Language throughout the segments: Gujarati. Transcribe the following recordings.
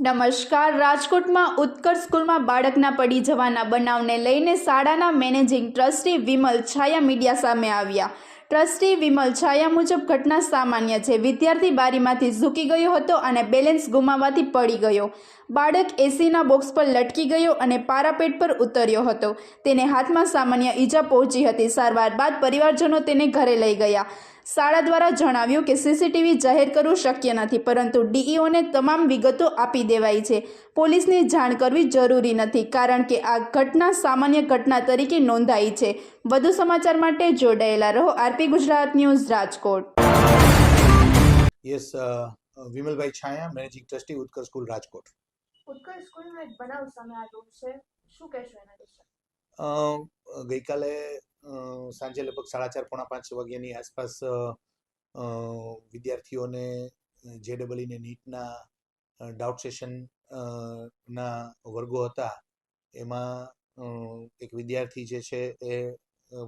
નમસ્કાર. રાજકોટમાં ઉત્કર્ષ સ્કૂલમાં બાળકના પડી જવાના બનાવને લઈને શાળાના મેનેજિંગ ટ્રસ્ટી વિમલ છાયા મીડિયા સામે આવ્યા. ટ્રસ્ટી વિમલ છાયા મુજબ ઘટના સામાન્ય છે. વિદ્યાર્થી બારીમાંથી ઝૂકી ગયો હતો અને બેલેન્સ ગુમાવવાથી પડી ગયો. બાળક એસીના બોક્સ પર લટકી ગયો અને પારાપેટ પર ઉતર્યો હતો. તેને હાથમાં સામાન્ય ઈજા પહોંચી હતી. સારવાર બાદ પરિવારજનો તેને ઘરે લઈ ગયા. શાળા દ્વારા જણાવ્યું કે સીસીટીવી જાહેર કરવું શક્ય નથી, પરંતુ ડીઈઓને તમામ વિગતો આપી દેવાઈ છે. પોલીસને જાણ કરવી જરૂરી નથી, કારણ કે આ ઘટના સામાન્ય ઘટના તરીકે નોંધાઈ છે. વધુ સમાચાર માટે જોડાયેલા રહો. RP Gujarat news, Rajkot. Yes, Vimalbhai Chhaya, managing trustee Utkarsh school, Rajkot. Utkarsh સ્કૂલનો એક બનાવ સામે આવ્યો છે, શું કહેશો એના વિશે? ગઈકાલે સાંજે લગભગ 4:30 પોણા 5 વાગ્યાની આસપાસ વિદ્યાર્થીઓને JEE ને નીટના ડાઉટ સેશન ના વર્ગો હતા. એમાં એક વિદ્યાર્થી જે છે એ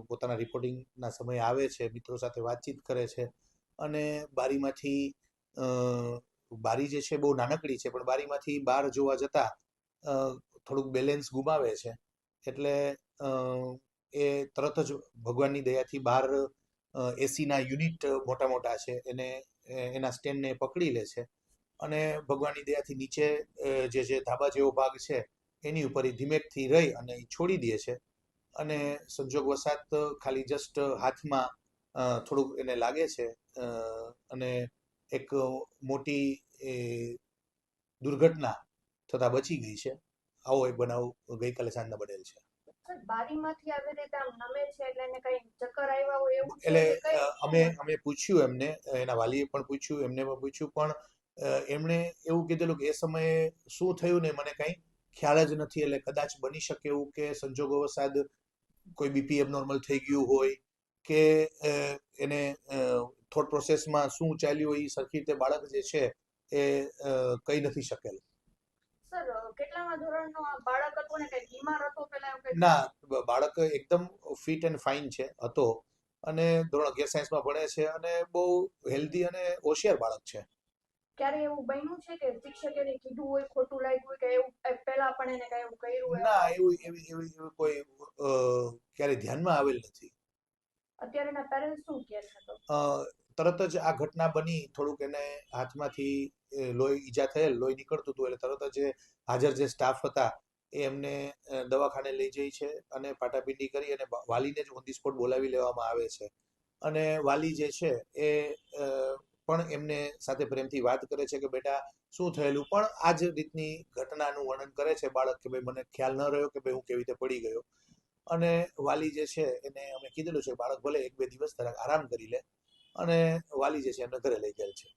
પોતાના રિપોર્ટિંગના સમયે આવે છે, મિત્રો સાથે વાતચીત કરે છે અને બારીમાંથી બારી જે છે બહુ નાનકડી છે, પણ બારીમાંથી બહાર જોવા જતા થોડુંક બેલેન્સ ગુમાવે છે. એટલે એ તરત જ ભગવાનની દયાથી બહાર એસીના યુનિટ મોટા મોટા છે એને એના સ્ટેન્ડને પકડી લે છે અને ભગવાનની દયાથી નીચે જે ધાબા જેવો ભાગ છે એની ઉપર એ ધીમેકથી રહી અને એ છોડી દે છે. અને સંજોગવશાત ખાલી જસ્ટ હાથમાં થોડુંક એને લાગે છે અને એક મોટી દુર્ઘટના થતા બચી ગઈ છે. આવો એક બનાવ ગઈકાલે સાંજના બનેલ છે. બારીમાંથી આવી રીતે આમ નમે છે એટલે એને કઈ ચક્કર આવ્યા હોય એવું છે? એટલે અમે પૂછ્યું એમને, એના વાલીએ પણ પૂછ્યું, એમને પણ પૂછ્યું, પણ એમણે એવું કીધેલું કે એ સમયે શું થયું ને મને કઈ ખ્યાલ જ નથી. એટલે કદાચ બની શકે એવું કે સંજોગોવશાત કોઈ બીપી એબનોર્મલ થઈ ગયું હોય કે એને થોટ પ્રોસેસમાં શું ચાલ્યું હોય એ સરખી રીતે બાળક જે છે એ કહી નથી શકેલ. સર, કેટલામા ધોરણનો આ બાળક હતો ને કઈ બીમાર હતો પેલા એવું કઈ? ના, બાળક એકદમ ફિટ એન્ડ ફાઇન હતો અને ધોરણ 11 સાયન્સમાં ભણે છે અને બહુ હેલ્ધી અને હોશિયાર બાળક છે. ક્યારે એવું બન્યું છે કે શિક્ષકે એને કીધું હોય, ખોટું લાગ્યું હોય કે એવું પહેલા પણ એને કઈ એવું કર્યું હોય? ના, એવું કોઈ ક્યારે ધ્યાનમાં આવેલ નથી. અત્યારે એના પેરેન્ટ્સ શું કહે છે? તરત જ આ ઘટના બની, થોડુંક એને હાથમાંથી લોહી ઈજા થયેલ, લોહી નીકળતું હતું, એટલે તરત જ હાજર જે સ્ટાફ હતા એ એમને દવાખાને લઈ જાય છે અને પાટાપીંડી કરી અને વાલીને જ ઓન ધી સ્પોટ બોલાવી લેવામાં આવે છે. અને વાલી જે છે એ પણ એમને સાથે પ્રેમથી વાત કરે છે કે બેટા શું થયેલું, પણ આ જ રીતની ઘટનાનું વર્ણન કરે છે બાળક કે ભાઈ મને ખ્યાલ ન રહ્યો કે ભાઈ હું કેવી રીતે પડી ગયો. અને વાલી જે છે એને અમે કીધેલું છે બાળક ભલે 1-2 દિવસ જરાક આરામ કરી લે, અને વાલી જે છે એમને ઘરે લઈ ગયેલ છે.